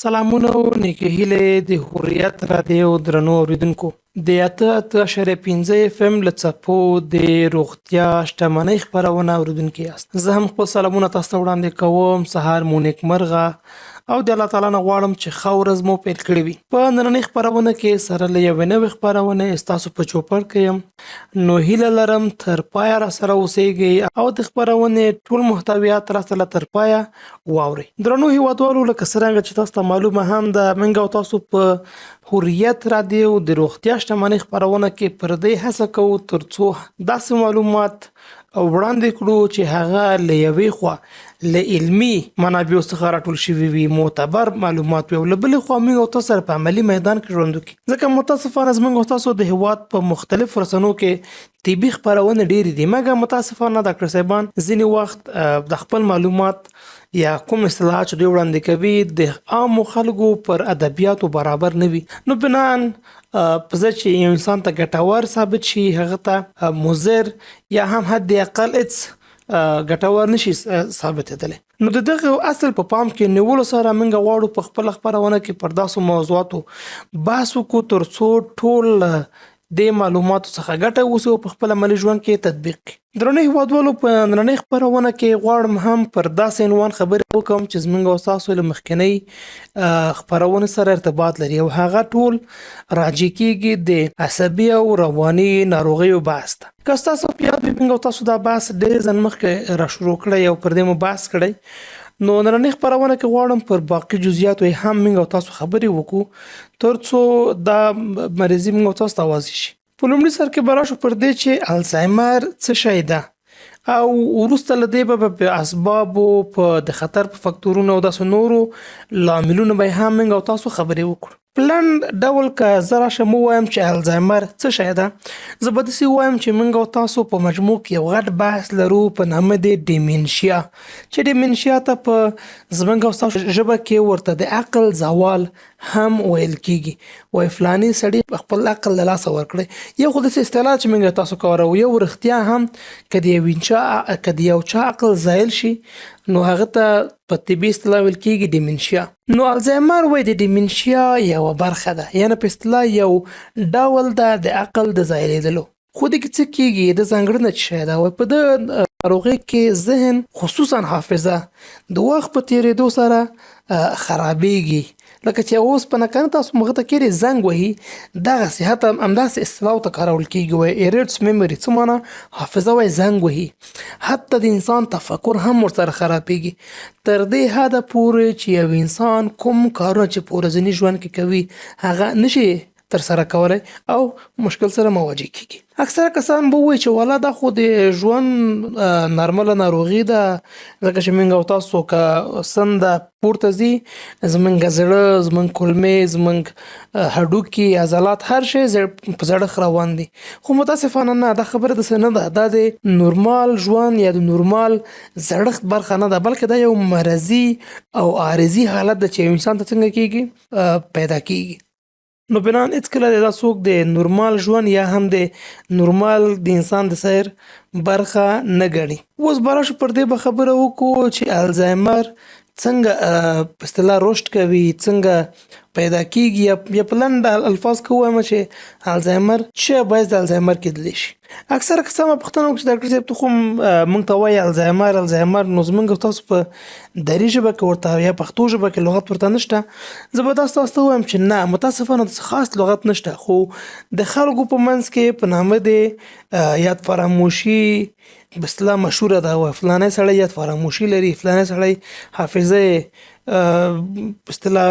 سلامونه او نیکې هیلې د حریت رادیو درنو اوریدونکو د 8.5 اف ام له څپو د روغتیا شتمنۍ خپرونه اوریدونکي یاست. زه هم خپل سلامونه تاسو ته وړاندې کوم. سهار مو نیکمرغه او د الله تعالی نه غواړم چې ښه ورځ مو پیل کړې وي. په نننۍ خپرونه کې سره له یوې نوې خپرونې ستاسو په چوپړ کې یم، نو هیله لرم تر پایه را سره اوسئ او د خپرونې ټول محتویات را سره تر پایه واورئ. درنو هیوادوالو، لکه څرنګه چې تاسو ته معلومه هم ده، موږ او تاسو په حریت رادیو د روغتیا شتمنۍ خپرونه کې پر دې هڅه کوو ترڅو داسې معلومات وړاندې کړو چې هغه له یوې خوا له علمي منابعو څخه راټول شوي وي، معتبر معلومات وي، او له بلې خوا موږ او تاسو سره په عملي میدان کې ژوند وکړي. ځکه متاسفانه زموږ او تاسو د هیواد په مختلفو رسنیو کې طبي خپرونې ډېرې دي، مګر متاسفانه ډاکټر صاحبان ځینې وخت د خپل معلومات یا کوم اصطلاحات چې دوی وړاندې کوي د عامو خلکو پر ادبیاتو برابر نه وي. نو بناً په ځای چې یو انسان ته ګټور ثابت شي، هغه ته مضر یا هم حد اقل ګټور نشي ثابتېدلی. نو د دغه اصل په پام کې نیولو سره موږ غواړو په خپله خپرونه کې پر داسې موضوعاتو بحث وکړو ترڅو ټول د معلوماتو څخه ګټه واخلي او په خپل عملي ژوند کې تطبیق کړي. درنو هیوادوالو، په نننۍ خپرونه کې غواړم هم پر داسې عنوان خبرې وکړم چې زموږ او ستاسو له مخکنۍ خپرونې سره ارتباط لري، او هغه ټول راجع کېږي د عصبي او رواني ناروغیو بحث ته. که ستاسو په یاد وي، موږ او تاسو دا بحث ډېر ځل مخکې را شروع کړی او پر دې مو بحث کړی. نو نننۍ خپرونه کې غواړم پر باقي جزئیاتو هم موږ او تاسو خبرې وکړو ترڅو دا مریضي موږ او تاسو ته واضح شي. په لومړي سر کې به راشو پر دې چې الزایمر څه شی ده، او وروسته له دې به په اسبابو، په د خطر په فکتورونو او داسې نورو لاملونو به هم موږ او تاسو خبرې وکړو. پلان ډول که زه راشم ووایم چې الزایمر څه شی ده، زه به داسې ووایم چې موږ او تاسو په مجموع کې یو غټ بحث لرو په نامه د ډیمنشیا، چې ډیمنشیا ته په زموږ او ستاسو ژبه کې ورته د عقل زوال هم ویل کېږي. وایي فلاني سړي خپل عقل له لاسه ورکړی. یو خو داسې اصطلاح چې موږ تاسو کاروو، یو رښتیا هم که د یو چا عقل زایل شي نو هغه ته په طبي اصطلاح ویل کېږي ډیمنشیا. نو الزایمر وایي د ډیمنشیا یوه برخه ده، یعنې په اصطلاح یو ډول ده د عقل د زایلېدلو. خو دې کې څه کېږي، د ځانګړنه څه شی ده؟ وایي په دې ناروغۍ کې ذهن خصوصا حافظه د وخت په تېرېدو سره خرابېږي. لکه چې اوس په نکنه تاسو مغه ته کېږي زنګ وهي، دغسې حتی همداسې اصطلاح ته کارول کېږي. وایي ایریټس میموري، څه معنا؟ حافظه وایي زنګ وهي، حتی د انسان تفکر هم ورسره خرابېږي، تر دې حده پورې چې یو انسان کوم کارونه چې په ورځني ژوند کې کوي هغه نشي تر سره کولی او مشکل سره مواجه کېږي. اکثره کسان به وایي چې والا دا خو د ژوند نارمله ناروغي ده، ځکه چې موږ او تاسو که سنده پورته ځي، زموږ زړه، زموږ کولمې، زموږ هډوکي، عضلات، هر شی په زړښت روان دي. خو متاسفانه نه، دا خبره داسې نه ده. دا د نورمال ژوند یا د نورمال زړښت برخه نه ده، بلکې دا یو مرضي او عارضي حالت ده چې یو انسان ته څنګه کېږي، پیدا کېږي. نو بنان هېڅکله دا څوک د نورمال ژوند یا هم د نورمال د انسان د سیر برخه نه ګڼي. اوس به راشو پر دې به خبره وکړو چې الزایمر څنګه په اصطلاح رشد کوي، څنګه پیدا کېږي، یا په لنډ الفاظ کې ووایم چې الزایمر څه باعث د الزایمر کېدلی شي. اکثره کسان به پوښتنه وکړي چې ډاکټر صاحب ته خو موږ ته وایي الزایمر، نو زموږ او تاسو په دري ژبه کې ورته یا پښتو ژبه کې لغت ورته نشته. زه به تاسو ته ووایم چې نه، متاسفانه داسې خاص لغت نشته، خو د خلکو په منځ کې په نامه د یاد فراموشي په اصطلاح مشهوره ده. وایي فلانی سړی یاد فراموشي لري، فلانی سړی حافظه په اصطلاح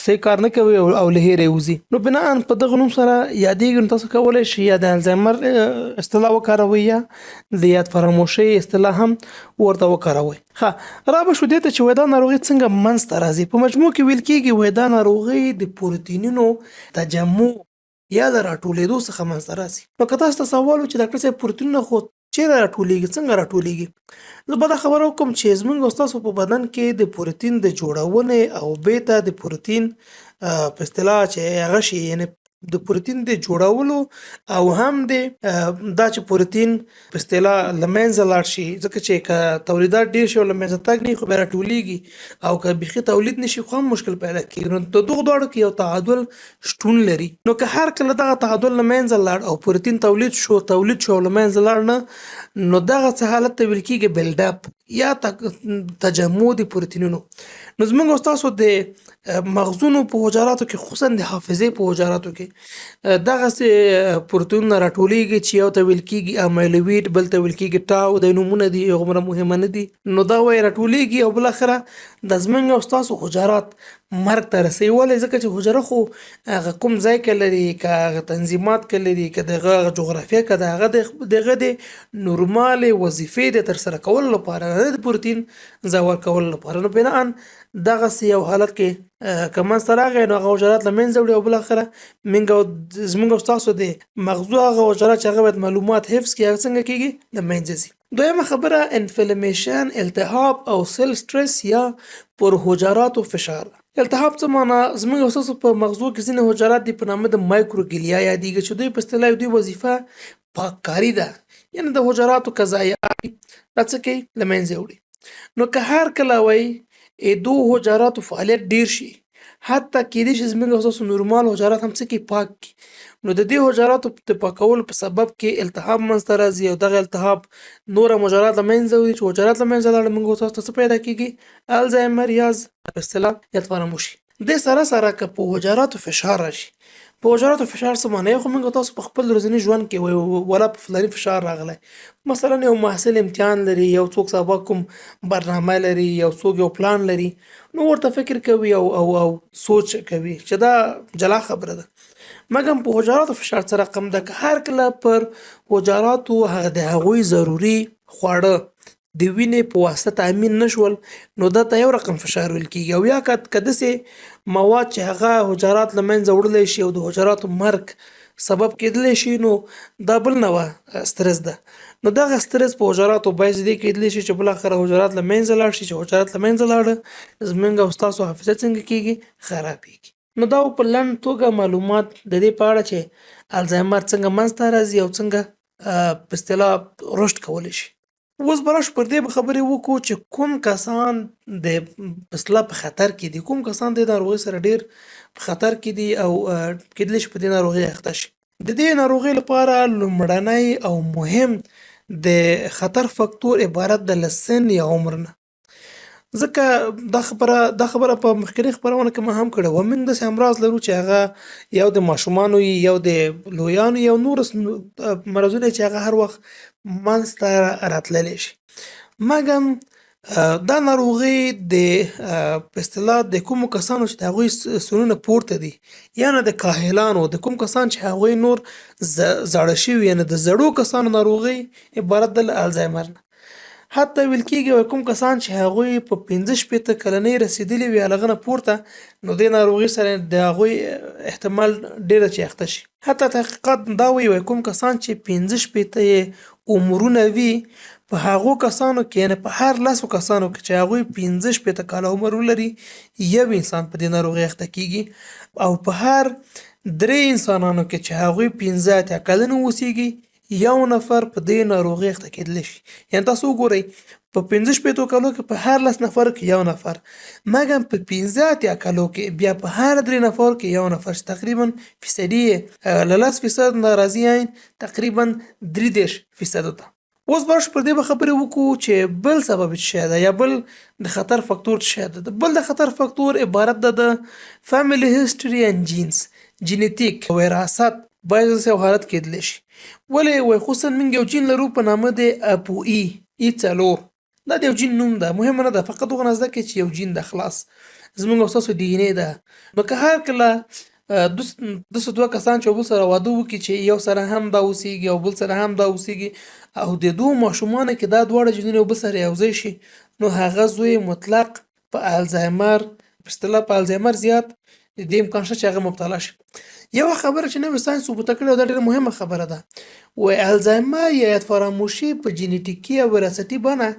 صحیح کار نه کوي او له هیرې وځي. نو بناً په دغه نوم سره یادېږي. نو تاسو کولی شئ یا د الزایمر اصطلاح وکاروئ یا د یاد فراموشۍ اصطلاح هم ورته وکاروئ. ښه، را به شو دې ته چې وایي دا ناروغي څنګه منځته راځي. په مجموع کې ویل کېږي وایي دا ناروغي د پروتینونو تجمع یا د راټولېدو څخه منځته راځي. نو که تاسو ته سوال و چې ډاکټر صاحب پروتینونه خو چیرې راټولېږي، څنګه راټولېږي، زه به دا خبره وکړم چې زموږ او ستاسو په بدن کې د پروتین د جوړونې او بیته د پروتین په اصطلاح چې هغه شي، یعنې د پروتین د جوړولو او هم د دا چې پروتین په اصطلاح له منځه لاړ شي، ځکه چې که تولیدات ډېر شي او له منځه تګ نه وي خو بیا راټولېږي، او که بیخي تولید نه شي خو هم مشکل پیدا کېږي. نو د دغو دواړو کې یو تعادل شتون لري. نو که هر کله دغه تعادل له منځه لاړ او پروتین تولید شو او له منځه لاړ نه، نو دغه څه حالت ته ویل کېږي بلډ اپ یا تجمع د پروتینونو. نو زموږ او ستاسو د مغزونو په حجراتو کې، خصوصا د حافظې په حجراتو کې، دغسې پروتینونه راټولېږي چې یو ته ویل کېږي امیلویډ، بل ته ویل کېږي ټاو. د نومونه دي هغومره مهمه نه دي، نو دا وایي راټولېږي او بالاخره د زموږ او ستاسو حجرات مرګ ته رسوي. ولې؟ ځکه چې حجره خو هغه کوم ځای کې لري، که هغه تنظیمات کې لري، که دغه جغرافیه، که د هغه د نورمالې وظیفې د ترسره کولو لپاره، نه د پروتین ځای ورکولو لپاره. نو بناً دغسې یو حالت کې که منځته راغی، نو هغه حجرات له منځه وړي او بالاخره زموږ او ستاسو د مغزو هغه حجرات چې هغه باید معلومات حفظ کړي، هغه څنګه کېږي؟ له منځه ځي. دویمه خبره انفلمیشن، التهاب او سیل سټرس یا پر حجراتو فشار. التهاب څه معنا؟ زموږ او ستاسو په مغزو کې ځینې حجرات دي په نامه د مایکروګلیا یادېږي، چې دوی په اصطلاح دوی وظیفه پاککاري ده، یعنې د حجراتو قضایات دا څه کوي؟ له منځه وړي. نو که هر کله وایي دو حجراتو فعالیت ډیر شي، حتی کېدای شي زموږ او ستاسو نورمال حجرات هم څه کړي؟ پاک کړي. نو د دې حجراتو د پاکولو په سبب کې التهاب منځته راځي، او دغه التهاب نور هم حجرات له منځه وړي، چې حجرات له منځه لاړل موږ او تاسو ته څه پیدا کېږي؟ الزایمر یا په اصطلاح یاد فراموشي. دې سره سره که په حجراتو فشار راشي، په حجراتو فشار څه معنی؟ خو موږ تاسو په خپل ورځني ژوند کې وایو ولا په فلاني فشار راغلی. مثلا یو محصل امتحان لري، یو څوک سبا کوم برنامه لري، یو څوک یو پلان لري، نو ورته فکر کوي او سوچ کوي چې دا جلا خبره ده. مګر په حجراتو فشار څه رقم ده؟ که هر کله پر حجراتو هغه د هغوی ضروري خواړه د وینې په واسطه تأمین نشول، نو دا ته یو رقم فشار ویل کېږي. او یا که داسې مواد چې هغه حجرات له منځه وړلی شي او د حجراتو مرګ سبب کېدلی شي، نو دا بل نوع سترس ده. نو دغه سترس په حجراتو باعث دې کېدلی شي چې بالاخره حجرات له منځه لاړ شي. چې حجرات له منځه لاړه، زموږ او ستاسو حافظه څنګه کېږي؟ خرابېږي. نو دا په لنډ توګه معلومات د دې په اړه چې الزایمر څنګه منځته راځي او څنګه په اصطلاح رشد کولی شي. اوس به راشو پر دې به خبرې وکړو چې کوم کسان د په اصطلاح په خطر کې دي، کوم کسان د ناروغۍ سره ډېر په خطر کې دي او کېدلی شي په دې ناروغۍ اخته شي. د دې ناروغۍ لپاره لومړنی او مهم د خطر فکتور عبارت ده له سن یا عمر نه. ځکه دا خبره په مخکینۍ خپرونه کې ما هم کړې وه. موږ داسې امراض لرو چې هغه یو د ماشومانو وي، یو د لویانو، یو نور مرضونه چې هغه هر وخت منځته راتللی شي. مګر دا ناروغي د په اصطلاح د کومو کسانو چې د هغوی سنونه پورته دي، یعنې د کاهلانو، د کوم کسان چې هغوی نور زاړه شوي، یعنې د زړو کسانو ناروغي عبارت ده له الزایمر نه. حتی ویل کېږي کوم کسان چې هغوی په 15 کلنۍ رسېدلي وي هغه نه پورته، نو دې ناروغي سره د هغوی احتمال ډېره چې اخته شي. حتی تحقیقات دا وایي کوم کسان چې 15 یې عمرونه وي، په هغو کسانو کې، یعنې په هر 10 کسانو کې چې هغوی 15 کاله عمر ولري، یو انسان په دې ناروغي اخته کېږي. او په هر 3 انسانانو کې چې هغوی 15 کلن اوسېږي، یو نفر په دې ناروغي اخته کېدلی شي. یعنې تاسو وګورئ په 15 کالو کې په هر 10 نفر کې یو نفر، مګر په 15 کالو کې بیا په هر 3 نفر کې یو نفر، چې تقریبا فیصدي له 10% نه راځي تقریبا 33% ته. اوس به پر دې به خبرې وکړو چې بل سبب څه شی ده، یا بل د خطر فکتور څه شی ده. بل د خطر فکتور عبارت ده د فیملی هیسټري اینډ جینز، جینیتیک وراثت باید داسې حالت کېدلی شي. ولې؟ وایي خصوصا موږ یو جین لرو په نامه د اپوئي E4. دا د یو جین نوم ده، مهمه نه ده، فقط هغه زده کړئ چې یو جین ده، خلاص. زموږ او ستاسو ډي ان اې ده. نو که هر کله داسې 2 کسان چې یو بل سره واده وکړي چې یو سره هم دا اوسېږي او بل سره هم دا اوسېږي، او د 2 ماشومانو کې دا دواړه جینونه یو بل سره یوځای شي، نو هغه زوی مطلق په الزایمر، په اصطلاح په الزایمر زیات د امکان شته چې هغه مبتلا شي. یو خبره چې نوی ساینس ثبوته کړې او دا ډېره مهمه خبره ده، وایي الزایمر یا یاد فراموشي په جینیټیکي او وراثتي بڼه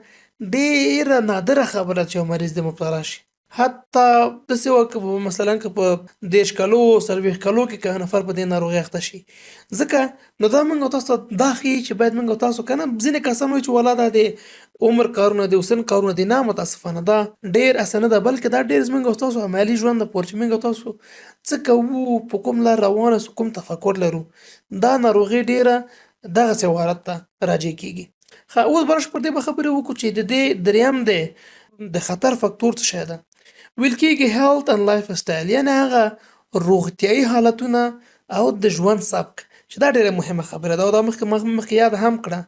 ډېره نادره خبره چې یو مریض دې مبتلا شي. حتی داسې وه که مثلا که په 30 کلو 40 کلو کې که نفر په دې ناروغۍ اخته شي. ځکه نو دا موږ او تاسو ته دا ښیي چې باید موږ او تاسو که نه ځینې کسان وایي چې والله دا د عمر کارونه دي او سن کارونه دي. نه، متاسفانه دا ډېر اسانه ده، بلکې دا ډېر زموږ او تاسو عملي ژوند د پورې چې موږ او تاسو څه کوو، په کوم لار روان یو، کوم تفکر لرو، دا ناروغي ډېره دغسې حالت ته راجع کېږي. اوس به راشو پر دې به خبرې وکړو چې د دې دریم د خطر فکتور څه شی ده. ویل کېږي health and lifestyle، یعنې هغه روغتیایي حالتونه او د ژوند سبک، چې دا ډېره مهمه خبره ده او دا مخکې یاد هم کړه،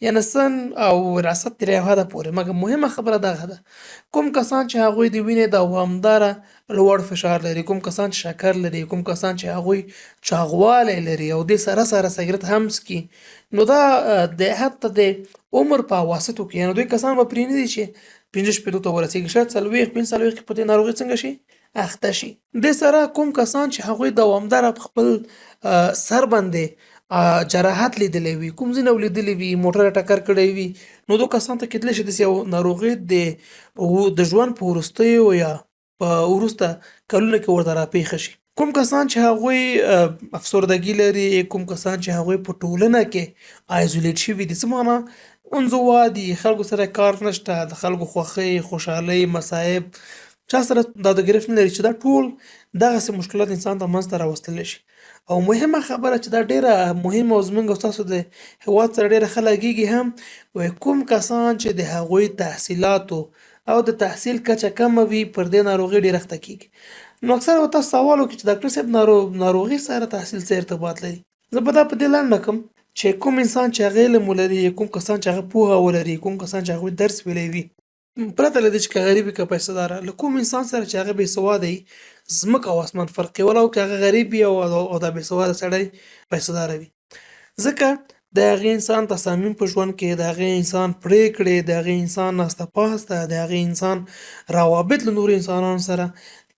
یعنې سن او وراثت تر یو حده پورې، مګر مهمه خبره دغه ده. کوم کسان چې هغوی د وینې دوامداره لوړ فشار لري، کوم کسان چې شکر لري، کوم کسان چې هغوی چاغوالی لري او دې سره سره سګرټ هم څکي، نو دا د حتی د عمر په اواسطو کې، یعنې دوی کسان به پرې نه دي چې 15 شپېتو ته ورسېږي، شاید 40 45 کې په دې ناروغۍ څنګه شي اخته شي. دې سره کوم کسان چې هغوی دوامداره په خپل سر باندې جراحت لیدلی وي، کوم ځینې لیدلی وي موټر ټکر کړی وي، نو دو کسان ته کیدلی شي داسې یو ناروغي د ژوند په وروستیو یا په وروسته کلونو کې ورته راپېښه شي. کوم کسان چې هغوی افسردګي لري، کوم کسان چې هغوی په ټولنه کې آیزولیټ شوي دي، څه معنا انزوا دي، خلکو سره کار نشته، د خلکو خوښۍ خوشحالۍ مصایب چا سره دا د ګرفت نه لري، چې دا ټول دغسې مشکلات انسان ته منځته راوستلی شي. او مهمه خبره چې دا ډیره مهمه او زموږ او ستاسو د هېواد سره ډیره ښه لګېږي هم، وایي کوم کسان چې د هغوی تحصیلاتو او د تحصیل کچه کمه وي پر دې ناروغۍ ډېر اخته کېږي. نو اکثره به تاسو سوال وکړي چې ډاکټر صاحب ناروغي سره تحصیل څه ارتباط لري؟ زه به دا په دې لنډه کړم چې کوم انسان چې هغه علم ولري، کوم کسان چې هغه پوهه ولري، کوم کسان چې هغوی درس ویلی وي، پرته له دې چې که غریب وي که پیسه داره، له کوم انسان سره چې هغه بېسواده وي، ځمکه او اسمان فرق کوي، ولو که هغه غریب وي او دا بېسواده سړی پیسه داره وي. ځکه د هغې انسان تصامیم په ژوند کې، د هغې انسان پرېکړې، د هغې انسان ناسته پاسته، د هغې انسان روابط له نورو انسانانو سره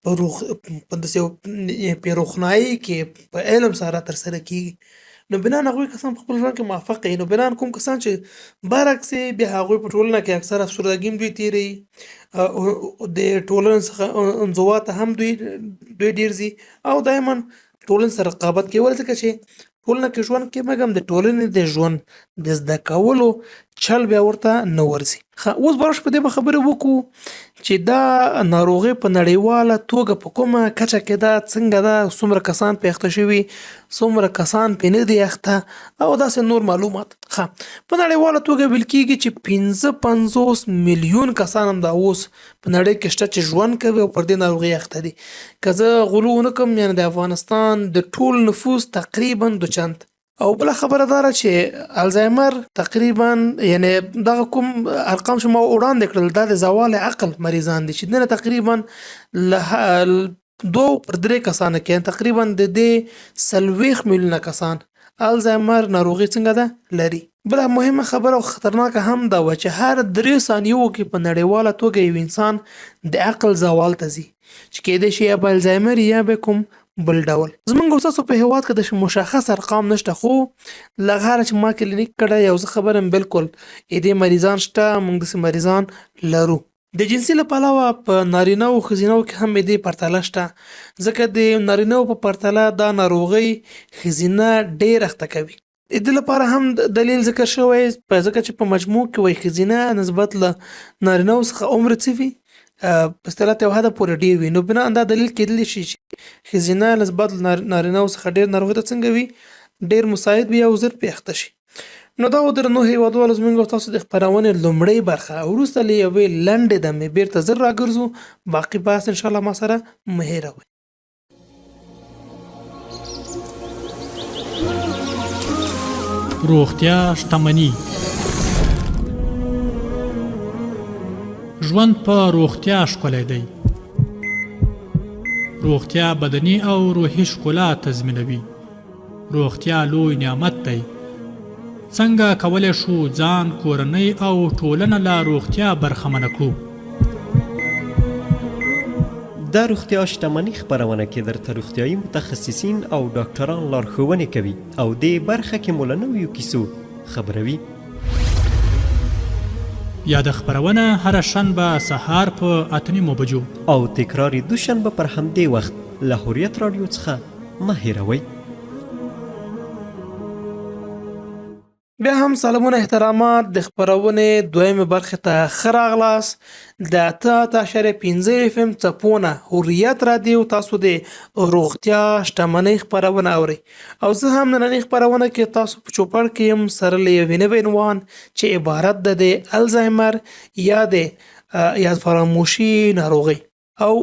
په داسې په روښنایي کې په علم سره ترسره کېږي. نو بنا هغوی کسان په خپل ژوند کې موفق وي. نو بنا کوم کسان چې برعکس بیا هغوی په ټولنه کې اکثر افسردګي هم دوی تېروي، د ټولنې څخه انزوا ته هم دوی ډېر ځي او دایما ټولنې سره رقابت کوي، ولې ځکه چې ټولنه کې ژوند کې مګم د ټولنې د ژوند د زده کولو چل بیا ورته نه ورځي. اوس به راشو په دې به خبرې وکړو چې دا ناروغي په نړیواله توګه په کومه کچه کې ده، څنګه ده، څومره کسان پې اخته شوي، څومره کسان پې نه دي اخته او داسې نور معلومات. په نړیواله توګه ویل کېږي چې 55 میلیون کسان هم دا اوس په نړۍ کې شته چې ژوند کوي او پر دې ناروغي اخته دي. که زه غلو ونه کړم، یعنې د افغانستان د ټول نفوس تقریبا 2 چند. او بله خبره داره چې الزایمر تقریبا، یعنی دغه کوم ارقام چې ما وړاندې کړل، دا د زوال عقل مریضان دي چې دنه تقریبا له 2 پر 3 کسانو کې تقریبا د دې 40 میلیونه کسان الزایمر ناروغي څنګه ده لري. بله مهمه خبره او خطرناکه هم دا وه چې هر 3 ثانیو کې په نړیواله توګه یو انسان د عقل زوال ته ځي، چې کېدای شي یا به الزایمر یا به کوم بل ډول. زمونږ او ستاسو په هېواد کې د مشخص ارقام نشته، خو له هغه چې ما کلینیک کړی یو زه خبر یم بالکل دې مریضان شته، موږ داسې مریضان لرو. د جنسي له پلوه په نارینه او ښځینه‌و کې هم دې پرتله شته، ځکه د نارینه‌و په پرتله دا ناروغۍ ښځینه ډېر اخته کوي. د دې لپاره هم دلیل ذکر شوی، ځکه چې په مجموع کې وایي ښځینه نسبت له نارینه‌و څخه عمر څه وي، په اصطلاح ته یو حده پورې ډېر وي. نو بنا دا دلیل کېدلی شي چې ښځینه نسبت له نارینه‌و څخه ډېر ناروغۍ ته څنګه وي، ډېر مساعد وي او ژر پرې اخته شي. نو دا درنو هېوادوالو زموږ او تاسو د خپرونې لومړۍ برخه، وروسته له یوې لنډې دمې بېرته زر راګرځو، باقي بحث انشاءالله ما سره مه هېروئ. روغتیا شتمني. ژوند په روغتیا ښکلی دی. روغتیا بدني او روحي ښکلا تضمینوي. روغتیا لوی نعمت دی. څنګه کولی شو ځان، کورنۍ او ټولنه له روغتیا برخمنه کړو؟ دا روغتیا شتمني خپرونه کې درته روغتیایي متخصصین او ډاکټران لارښوونې کوي او دې برخه کې مو له نویو کیسو خبروي. یا د خپرونه هره شنبه سهار په 8:30 بجو او تکرار یې دوشنبه پر همدې وخت له حریت راډیو څخه مه هېروئ. بیا هم سلامونه احترامات د خپرونې دویمه برخه ته ښه راغلاست. د 8.5 FM څپونه حریت راډیو تاسو د روغتیا شتمنۍ خپرونه اورئ او زه هم نننۍ خپرونه کې تاسو په چوپړ کې یم سره له یوې نوې عنوان چې عبارت ده د الزایمر یا د یاد فراموشي ناروغي. او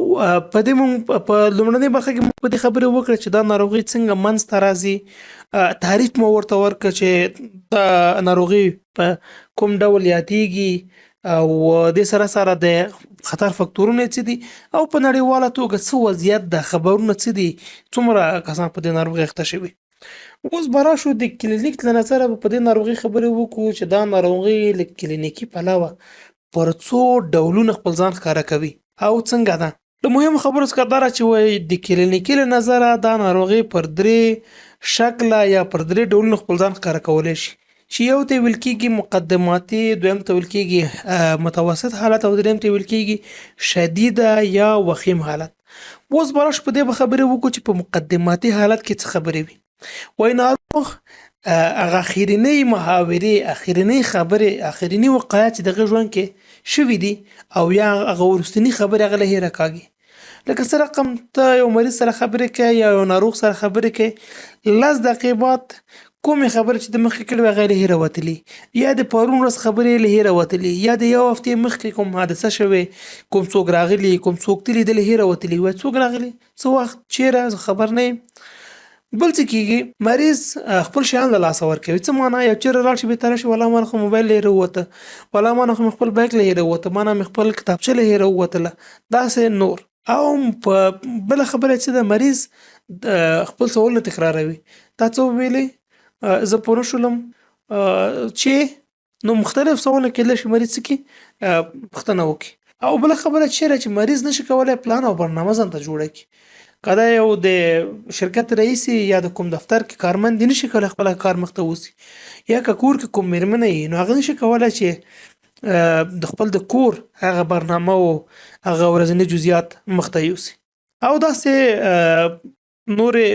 په دې مونږ په لومړنۍ برخه کې مونږ په دې خبرې وکړه چې دا ناروغي څنګه منځته راځي، تعریف مو ورته ورکړه چې دا ناروغي په کوم ډول یادېږي او د سره سره د خطر فکتورونه څه دي او په نړیواله توګه څه وضعیت د خبرونه څه دي، څومره کسان په دې ناروغي اخته شوي. اوس به راشو د کلینیک له نظره په دې ناروغي خبرې وکړو چې دا ناروغي له کلینیکي پلوه پر څو ډولونه خپل ځان ښکاره کوي او څنګه ده. د مهم خبرو څخه دا چې وایي د کلینیکي له نظره دا ناروغي پر 3 شکله یا پر 3 ډولونه خپل ځان ښکاره کولی شي، چې یو ته ویل کېږي مقدماتي، دویم ته ویل کېږي متوسط حالت او دریم ته ویل کېږي شدیده یا وخیم حالت. اوس به راشو په دې به خبرې وکړو چې په مقدماتي حالت کې څه خبرې وي. وایي ناروغ هغه اخرینی محاورې، اخرینی خبرې، اخرینی وقایع چې دغه ژوند کې شوي دي او یا هغه وروستنی خبرې هغه له هېره کاږي. لکه څه رقم ته یو مریض سره خبرې کوي یا یو ناروغ سره خبرې کوي، 10 دقیقې بعد کومې خبرې چې د مخکې کړې وې هغه له هېره وتلي، یا د پرون ورځ خبرې له هېره وتلي، یا د یو هفتې مخکې کوم حادثه شوې، کوم څوک راغلي، کوم څوک تلي د له هېره وتلي. وایي څوک راغلي، څه وخت، چیرې، زه خبر نه یم. بل څه کېږي، مریض خپل شیان له لاسه ورکوي. څه معنا، یو چیرې لاړ شي بېرته راشي، والله ما نه خو موبایل له هېره ووته، والله ما نه خو مې خپل بیک له هېره ووته، ما نه مې خپل کتابچه له هېره ووتله، داسې نور. او په بله خبره چې د مریض خپل سوالونه تکراروي. تا څه وویلې، زه پوه نه شولم، چې نو مختلف سوالونه کېدلی شي مریض څه کړي، پوښتنه وکړي. او بله خبره چیرې چې مریض نشي کولی پلان او برنامه ځان ته جوړه کړي. که دا یو د شرکت رئیس یا د کوم دفتر کې کارمند دی، نشي کولی خپله کار مخته ووسي، یا که کور کې کوم مېرمنه وي نو هغه نشي کولی چې د خپل د کور هغه برنامه او هغه ورځني جزئیات مخته یوسي. او داسې نورې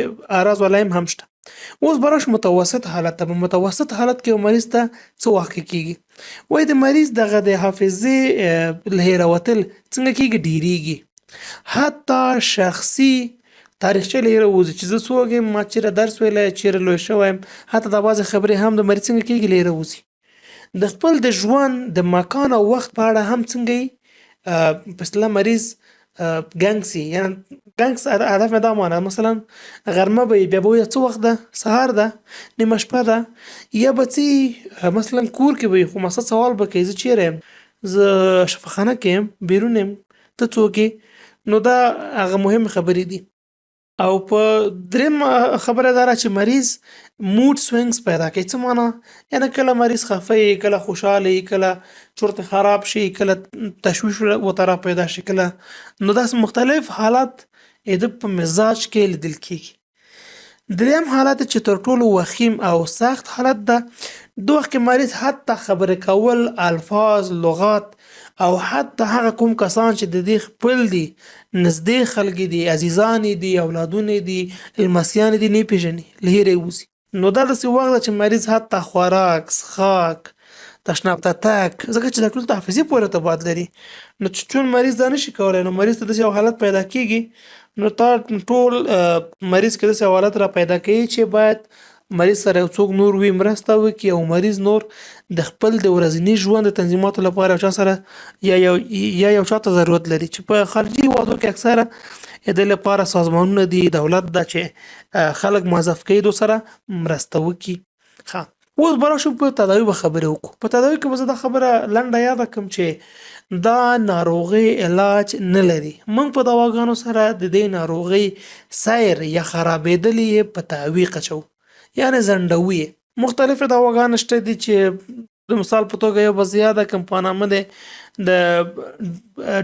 اعراض ولایم هم شته. اوس به راشو متوسط حالت ته. په متوسط حالت کې یو مریض ته څه واقع کېږي. وایي د مریض دغه د حافظې له هېروتل څنګه کېږي، ډېرېږي، حتی شخصي تاریخچه له هېره وځي چې زه څوک یم، ما چېرې درس ویلی، چېرې لوی شوی یم، حتی دا بعضې خبرې هم د مریض څنګه کېږي له هېره وځي. د خپل د ژوند د مکان او وخت په اړه هم څنګه یي، په اصطلاح مریض ګنګس یي. یعنې ګنګس هدف مې دا معنی، مثلا غرمه به بیا به څه وخت ده، سهار ده، نیمه شپه ده، یا به څه مثلا کور کې به خو مقصد سوال به کوي زه چېرې یم، زه شفاخانه کې یم، بیرون یم، ته څوک یې. نو دا هغه مهم خبرې دي. او په دریم خبره دا چې مریض موډ سوینګز پیدا کوي. څه معنا، یعنی کله مریض خفه وي، کله خوشحاله وي، کله چورت خراب شي، کله تشویش ورته پیدا شي، کله نو داسې مختلف حالات د په مزاج کې لیدل کېږي. دریم حالت چې تر ټولو وخیم او سخت حالت ده، د وخت کې مریض حتی خبرې کول، الفاظ، لغات او حتی هغه کوم کسان چې د دې خپل دي، نږدې خلک دي، عزیزان دي، اولادونه دي، لمسیان دي، نه پېژني، له هېرې وځي. نو دا داسې وخت ده چې مریض حتی خوراک، څښاک، تشناب ته تګ، ځکه چې دا ټول د حافظې پورې ارتباط لري. نو چې چون مریض دا نشي کولی، نو مریض ته داسې یو حالت پیدا کېږي. نو تا ټول مریض کې داسې حالت را پیدا کوي چې باید مریض سره یو څوک نور وي، مرسته وکړي، او مریض نور د خپل د ورځني ژوند د تنظیماتو لپاره یو چا سره یا یو چا ته ضرورت لري، چې په خارجي هېوادو کې اکثره د لپاره سازمانونه دي، دولت ده چې خلک موظف کوي دو سره مرسته وکړي. ښه، اوس به راشو په تداوي به خبرې وکړو. په تداوي کې به زه دا خبره لنډه یاده کړم چې دا ناروغي علاج نه لري. موږ په دواګانو سره د دې ناروغي سیر یا خرابېدل یې په تعویق اچوو، یعنې ځنډوي. مختلفې دواګانې شته دي چې د مثال په توګه یو به زیاده کم په نامه دی د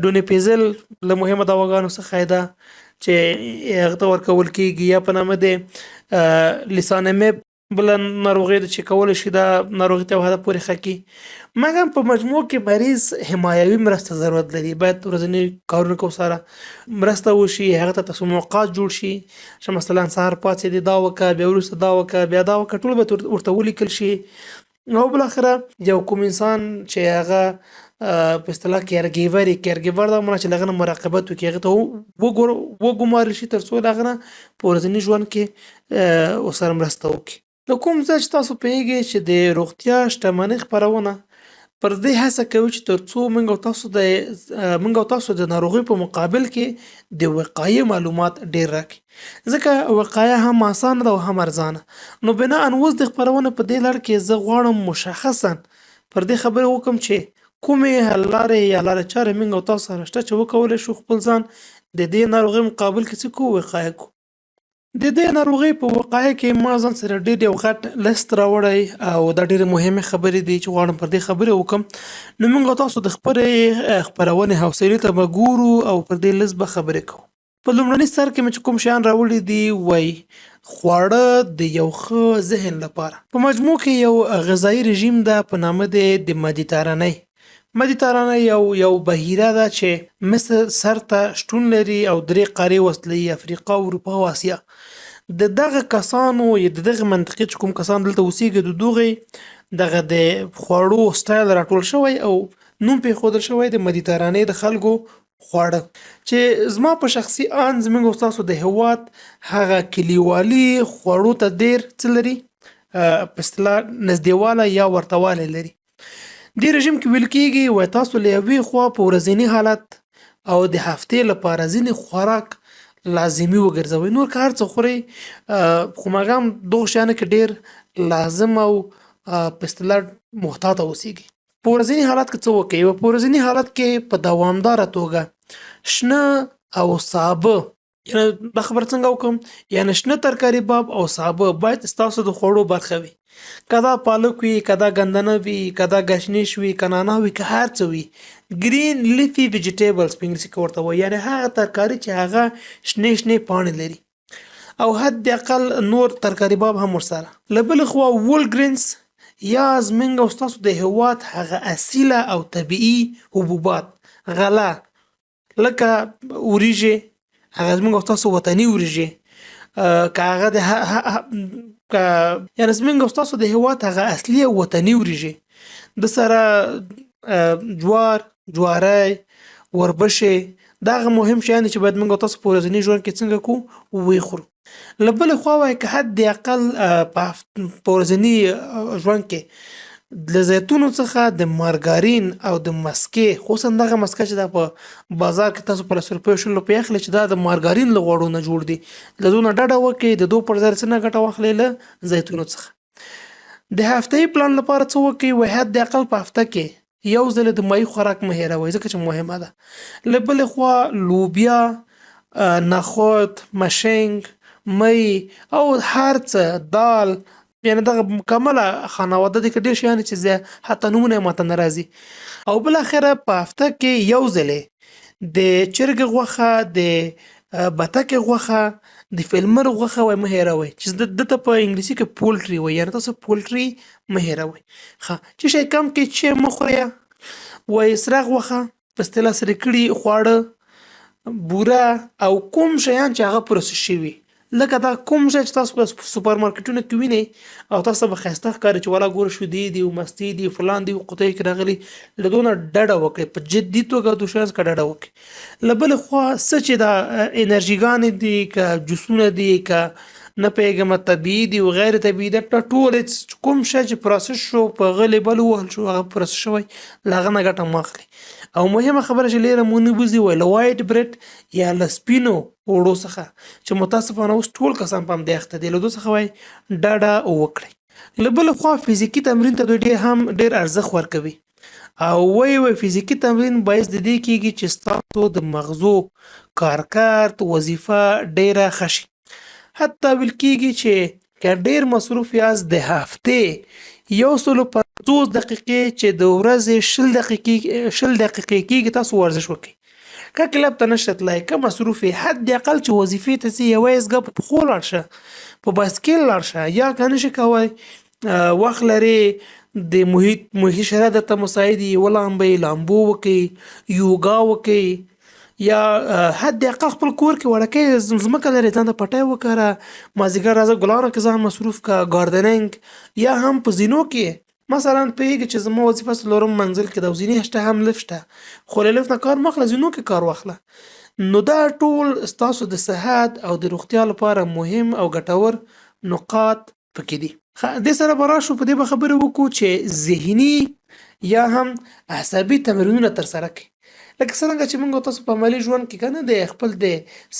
ډونیپیزل له مهمه دواګانو څخه ده چې هغه ته ورکول کېږي، یا په نامه دی لیسانمیب بل ناروغي د چې کول شي دا ناروغي ته وهله پورې خکې مګر په مجموع کې مریض حمایوي مرسته ضرورت لري باید ورځنی کارونه کو سره مرسته وشي هغه ته تاسو موقعات جوړ شي چې مثلا سهار پاتې دی دا وکړه بیا وروسته دا وکړه بیا دا وکړه ټول به ورته ولیکل شي نو بل اخره یو کوم انسان چې هغه په اصطلاح کیرګیور دا معنی چې لغنه مراقبت وکړي هغه ته وګمارل شي تر څو لغنه په ورځني ژوند کې وسره مرسته وکړي نو کوم ځای چې تاسو پیږئ چې د روغتیا شتمنۍ خپرونه پر دې هڅه کوي چې تر څو موږ او تاسو د ناروغۍ په مقابل کې د وقایې معلومات ډیر راکړي ځکه وقایه هم اسانه ده او هم ارزانه نو بنا ان اوس د خپرونه په دې لړ کې زه غواړم مشخصا پر دې خبره وکم چې کومې حل لارې یا لارې چارې موږ او تاسو سره شته چې وکولی شو خپل ځان د دې ناروغۍ مقابل کې څه کوو وقایه کو د دې ناروغۍ په وقایه کې ما ځان سره ډېر یو غټ لست راوړی او دا ډېرې مهمې خبرې دي چې غواړم پر دې خبرې وکم نو موږ او تاسو د خپرونې حوصلې ته به ګورو او پر دې لست به خبرې کوو په لومړني سر کې مې چې کوم شیان راوړي دي وایي خواړه د یو ښه ذهن لپاره په مجموع کې یو غذایي رژیم ده په نامه د مدیترانه یو بهیره ده چې مصر سر ته شتون لري او درې قارې وصلي افریقا اروپا او اسیا د دغه کسانو یا د دغه منطقې چې کوم کسان دلته اوسېږي د دغه دغه د خوړو سټایل راټول شوی او نوم پرې ښودل شوی د مدیترانې د خلکو خواړه چې زما په شخصي آن زموږ او ستاسو د هېواد هغه کلیوالي خوړو ته ډېر څه لري په اصطلاح نږدېوالی یا ورتهوالی لري دې رژیم کې ویل کېږي وایي تاسو له یوې خوا په ورځني حالت او د هفتې لپاره ځینې خوراک لازمي وګرځوئ نور که هر څه خورئ خو مګر هم دغو شیانو کې ډېر لازم او په اصطلاح محتاطه اوسیږي په ورځني حالت کې څه وکړئ په ورځني حالت کې په دوامداره توګه شنه او سابه یعنی دا خبر څنګه وکم یعنی شنه ترکاري باب او سابه باید ستاسو د خوړو برخه وي که دا پالک وي که دا ګندنه وي که دا ګشنیش وي که نعناع وي که هر څه وي ګرین لیفي ویجیټیبلز په انګلیسي کې ورته وایي یعنی هغه ترکاري چې هغه شنې پاڼې لري او حد اقل نور ترکاري باب هم ورسره له بلې خوا وول ګرینز یا زموږ او ستاسو د هېواد هغه اصیله او طبیعي حبوبات غله لکه وریژې هغه زموږ او ستاسو وطني وریژې که هغه د یعنی زموږ او ستاسو د هېواد هغه اصلي او وطني وریژې د سره جواری وربشې دا هغه مهم شیان چې باید موږ او تاسو په ورځني ژوند کې څنګه کوو ویې خورو له بلې خوا وایي که حد اقل په ورځني ژوند کې له زیتونو څخه د مارګارین او د مسکې خصوصا دغه مسکه چې دا په بازار کې تاسو په 100 روپیو 100 روپۍ اخلي چې دا د مارګارین له غوړو نه جوړ دي له دونه ډډه وکړئ د دو پر ځای څه نه ګټه واخلئ له زیتونو څخه د هفتهیي پلان لپاره څه وکړئ وایي حد اقل په هفته کې یو ځل د مایع خوراک مه هېروئ ځکه چې مهمه ده له بلې خوا لوبیا نخود مشنګ می او هر څه دال یعنی دغه مکمله خانواده دي که ډېر شیان چې حتی نومونه یې ماته نه راځي او بالاخره په هفته کې یو ځلې د چرګ غوښه د بطکې غوښه د فیلمر غوښه وایي مه هېروئ چې دته په انګلیسي کې پولټري وایي یعنی تاسو پولټري مه هېروئ ښه چې شی کم کې چې مه خورئ وایي سره غوښه په اصطلاح سره کړي خواړه بوره او کوم شیان چې هغه پروسس شوي لکه دا کوم شی چې تاسو په سوپر مارکیټونو کې وینئ او تاسو به ښایسته ښکاري چې والا ګوره شیدې دي او مستې دي فلان دي قطۍ کې راغلي له دونه ډډه وکړئ په جدي توګه د شیانو څخه ډډه وکړئ له بلې خوا څه چې دا انرژیګانې دي که جوسونه دي که نه پوهېږم طبیعي دي او غیر طبیعي ده ټول کوم شی چې پروسس شو په غلې بل ووهل شو هغه پروسس شوی له هغه نه ګټه مه اخلئ او مهمه خبره چې لیره مو نه بوځي وایي له وایټ بریډ یا له سپینو اوړو څخه چې متاسفانه اوس ټول کسان په همدې اخته دي له دو څخه وایي ډډه وکړئ له بلې خوا فزیکي تمرین ته دوی ډېر ارزښت ورکوي او وایي فزیکي تمرین باعث د دې کېږي چې ستاسو د مغزو کارکرد وظیفه ډېره ښه شي حتی ویل کېږي چې که ډېر مصروف یاست د هفتې 150 دقیقې چې د ورځې 20 دقیقې کېږي تاسو ورزش وکړئ که کلب ته نشته تللی، که مصروف یې، حد اقل چې وظیفې ته ځې یوه یې په پښو لاړ شه، په بایسکل لاړ شه، یا که نه شي کولی وخت لرې د محیط شرایط درته مساعد دي ولامبئ، لامبو وکئ، یوګا وکئ، یا حد اقل خپل کور کې وړکۍ ځمکه لري ځان ته پټی وکاره، مازدیګر راځه ګلانو کې ځان مصروف کا، ګاردنینګ، یا هم په زینو کې مثلا پوهېږي چې زما وظیفه څلورم منزل کې ده او زینې شته هم لفټ شته، خو له لفټ نه کار مه اخله، زینو کې کار واخله. نو دا ټول ستاسو د صحت او د روغتیا لپاره مهم او ګټور نقاط پکې دي. دې سره به راشو په دې به خبرې وکړو چې ذهني یا هم عصبي تمرینونه ترسره کړئ. لکه څرنګه چې موږ تاسو په عملي ژوند کې کنه د خپل د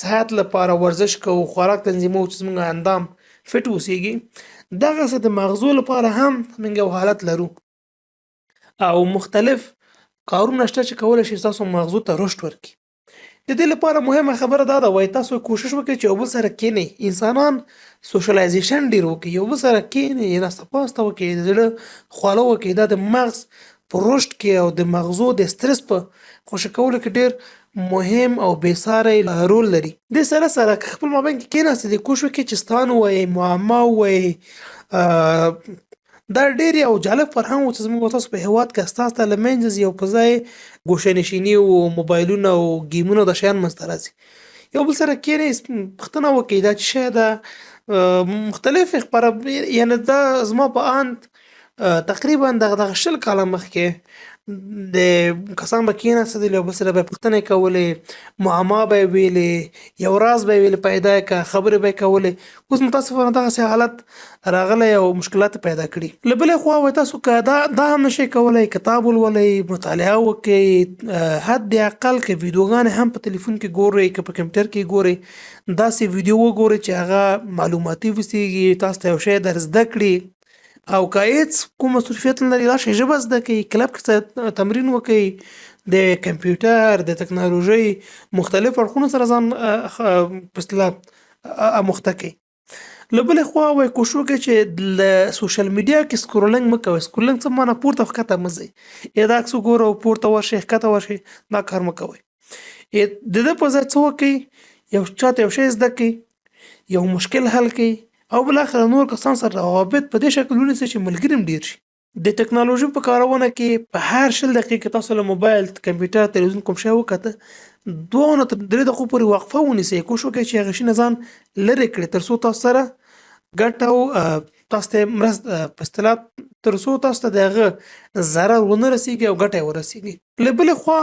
صحت لپاره ورزش کوو، خوراک تنظیموو چې زموږ اندام فټ اوسیږي، دغسې د مغزو لپاره هم موږ یو حالت لرو او مختلف کارونه شته چې کولی شي ستاسو مغزو ته رشد ورکړي. د دې لپاره مهمه خبره دا ده وایي تاسو کوشش وکړئ چې یو بل سره کښېنئ، انسانان سوشلایزیشن ډېر وکړي، یو بل سره کښېنئ، ناسته پاسته وکړئ، د زړه خواله وکړئ. دا د مغز په رشد کې او د مغزو د استرس په خوشي کولو کې ډېر مهم او بېساری رول لري. دې سره سره که خپل مابین کې کښېناستئ، د کوشش وکړئ چې ستان ووایئ، معما ووایئ. دا ډېر یو جالب فرهنګ و چې زموږ تاسو په هېواد کې ستاسو ته له منځه ځي او په ځای ګوشه‌نشیني او موبایلونه او ګیمونه د شیان منځته راځي. یو بل سره کښېنئ، پوښتنه وکړئ دا چې شی ده مختلف یعنې دا زما په اند تقریبا دغه 20 کاله مخکې د کسان به کښېناستل، یو بل سره به یې پوښتنې کولې، معما به یې ویلې، یو راز به یې ویلې پیدا یې کړه، خبرې به یې کولې. اوس متاسفانه دغسې حالت راغلی او مشکلات پیدا کړي. له بلې خوا وایي تاسو که دا هم نشئ کولی، کتاب ولولئ، مطالعه وکړئ، حد اقل که ویډیوګانې هم په تلیفون کې ګورئ، که په کمپیوټر کې ګورئ، داسې ویډیو وګورئ چې هغه معلوماتي وسیږي، تاسو ته یو شی در زده کړي. او که هېڅ کوم مصروفیت نه لري راشئ ژبه زده کړئ، کلب کې تمرین وکړئ، د کمپیوټر د تکنالوژۍ مختلف اړخونو سره ځان په اصطلاح اموخته کړئ. له بلې خوا وایي کوشش وکړئ چې له سوشل میډیا کې سکرولنګ مه کوئ. سکرولنګ څه معنا؟ پورته ښکته مه ځئ، یا دا عکس وګورئ او پورته ورشئ ښکته ورشئ، دا کار مه کوئ. د ده په ځای څه وکړئ، یو چاته یو شی زده کړئ، یو مشکل حل کړئ، او بالاخره نور کسان سره روابط په دې شکل ونیسئ چې ملګري هم ډېر شي. د ټکنالوژي په کارونه کې په هر 20 دقیقې تاسو له موبایل، کمپیوټر، تلویزیون کوم شی وکته، 2 نه تر 3 دقیقو پورې وقفه ونیسئ. کوشش وکړئ چې هغه شي نه ځان لرې کړئ تر څو تاسو سره ګټه او تاسو ته مرسته په اصطلاح تر څو تاسو ته د هغه ضرر ونه رسېږي او ګټه یې ورسېږي. له بلې خوا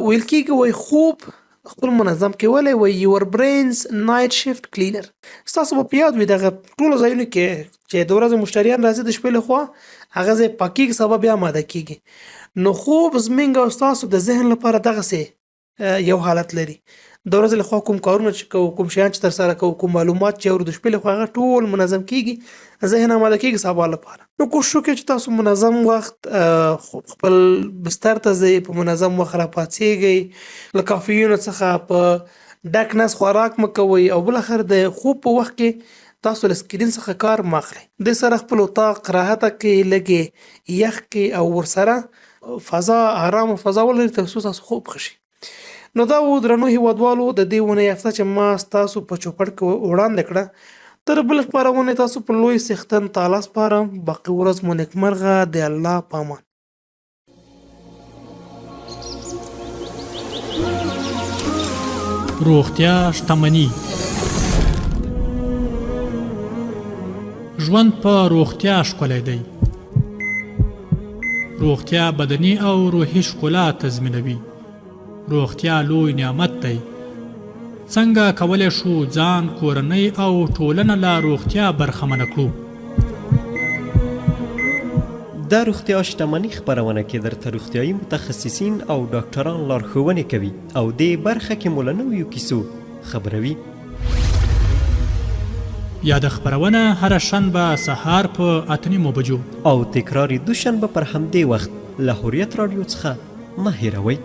ویل کېږي وایي خوب خپل منظم کولی، وایي your brain's night shift cleaner. ستاسو به په یاد وي دغه ټولو ځایونو کې چې د ورځې مشتریان راځي د شپې له خوا هغه ځای پاکېږي، سبا بیا آماده کېږي. نو خوب زموږ او ستاسو د ذهن لپاره دغسې یو حالت لري. د ورځې له خوا کوم کارونه چې کوو، کوم شیان چې ترسره کوو، کوم معلومات چې اورو، د شپې له خوا هغه ټول منظم کېږي، ذهن آماده کېږي سبا لپاره. نو کوشش وکړئ چې تاسو منظم وخت خپل بستر ته ځئ، په منظم وخت راپاڅېږئ، له کافیینو څخه په ډک نس خوراک مه کوئ، او بالاخره د خوب په وخت کې تاسو له سکرین څخه کار مه اخلئ. دې سره خپل اطاق راحته کړئ، لږې یخ کړئ او ورسره فضا ارامه فضا ولرئ تر څو تاسو خوب ښه شي. نو دا و درنو هیوادوالو د دې ونې یافته چې ما ستاسو په چوپړ کې وړاندې کړه. تر بل خپرونې تاسو په لوی څښتن تعالی سپارم. باقي ورځ مو نیکمرغه، د الله په امان. روغتیا شتمني. ژوند په روغتیا ښکلی دی. روغتیا بدني او روحي ښکلا تضمینوي. روغتیا لوی نعمت دی. څنګه کولی شو ځان، کورنۍ او ټولنه له روغتیا برخمنه کړو؟ دا روغتیا شتمني خپرونه کې درته روغتیایي متخصصین او ډاکټران لارښوونې کوي او دې برخه کې مو له نویو کیسو خبروي. یاده خپرونه هره شنبه سهار په 8:30 بجو او تکرار دوشنبه پر همدې وخت له حریت رادیو څخه مه هېروئ.